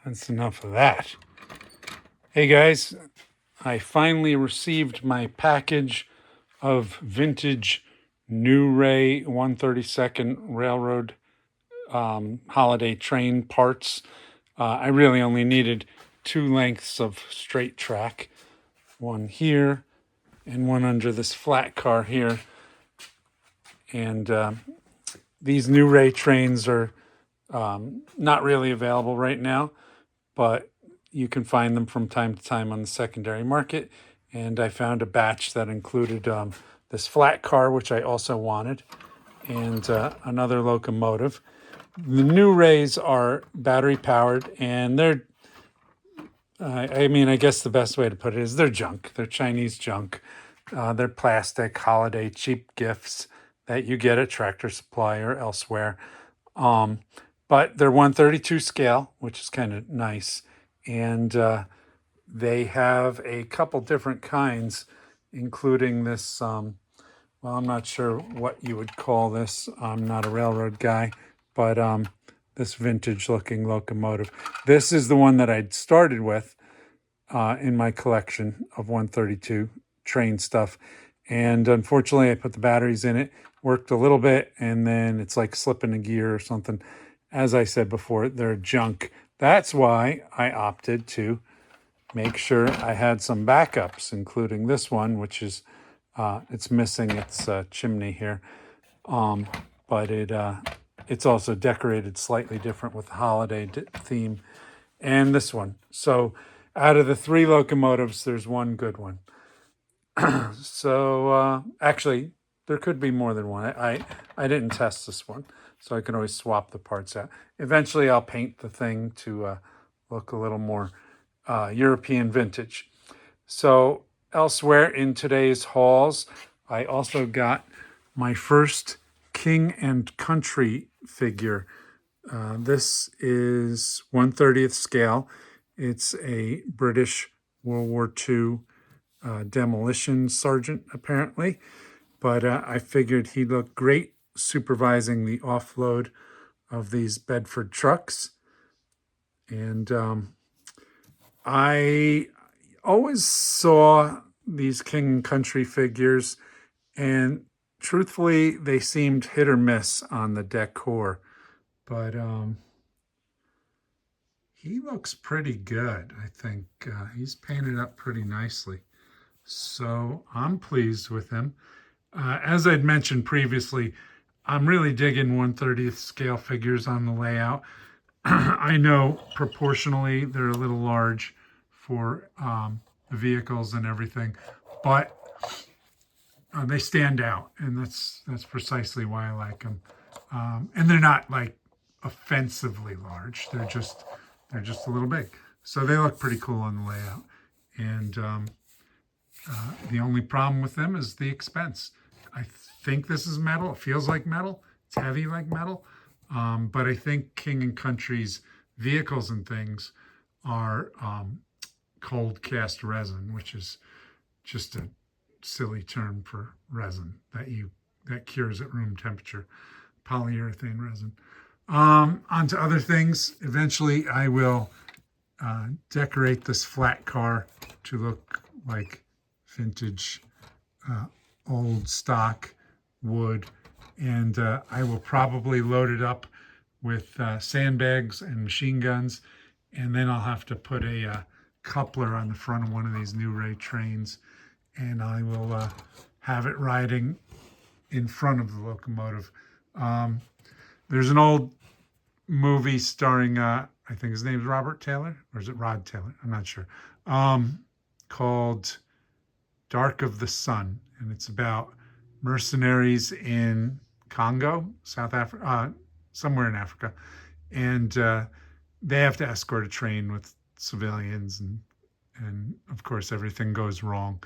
that's enough of that. Hey guys, I finally received my package of vintage New Ray 132nd Railroad holiday train parts. I really only needed 2 lengths of straight track, one here and one under this flat car here. And these New Ray trains are not really available right now, but you can find them from time to time on the secondary market. And I found a batch that included this flat car, which I also wanted, and another locomotive. The New Rays are battery powered, and they're, I mean, I guess the best way to put it is they're junk. They're Chinese junk. They're plastic, holiday, cheap gifts that you get at Tractor Supply or elsewhere. But they're 132 scale, which is kind of nice. And they have a couple different kinds, including this, well, I'm not sure what you would call this. I'm not a railroad guy, but this vintage looking locomotive. This is the one that I'd started with in my collection of 132 train stuff. And unfortunately, I put the batteries in it, worked a little bit, and then it's like slipping a gear or something. As I said before, they're junk. That's why I opted to make sure I had some backups, including this one, which is, it's missing its chimney here. But it's also decorated slightly different with the holiday theme. And this one. So out of the 3 locomotives, there's one good one. So actually, there could be more than one. I didn't test this one, so I can always swap the parts out. Eventually, I'll paint the thing to look a little more European vintage. So elsewhere in today's hauls, I also got my first King and Country figure. This is 1/30th scale. It's a British World War II demolition sergeant, apparently. But I figured he'd look great supervising the offload of these Bedford trucks. And I always saw these King and Country figures, and truthfully, they seemed hit or miss on the decor. But he looks pretty good, I think. He's painted up pretty nicely. So I'm pleased with him. As I'd mentioned previously, I'm really digging 1/30th scale figures on the layout. I know proportionally they're a little large for the vehicles and everything, but they stand out, and that's precisely why I like them. And they're not like offensively large; they're just a little big. So they look pretty cool on the layout. And the only problem with them is the expense. I think this is metal. It feels like metal. It's heavy like metal. But I think King and Country's vehicles and things are cold cast resin, which is just a silly term for resin that cures at room temperature. Polyurethane resin. On to other things. Eventually, I will decorate this flat car to look like vintage, old stock wood, and I will probably load it up with sandbags and machine guns, and then I'll have to put a coupler on the front of one of these New Ray trains, and I will have it riding in front of the locomotive. There's an old movie starring, I think his name is Robert Taylor, or is it Rod Taylor? I'm not sure. Called Dark of the Sun, and it's about mercenaries in Congo, South Africa, somewhere in Africa, and they have to escort a train with civilians, and of course everything goes wrong.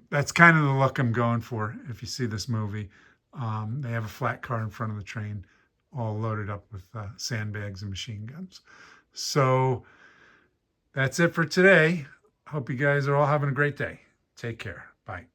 That's kind of the look I'm going for. If you see this movie, they have a flat car in front of the train, all loaded up with sandbags and machine guns. So that's it for today. Hope you guys are all having a great day. Take care. Bye.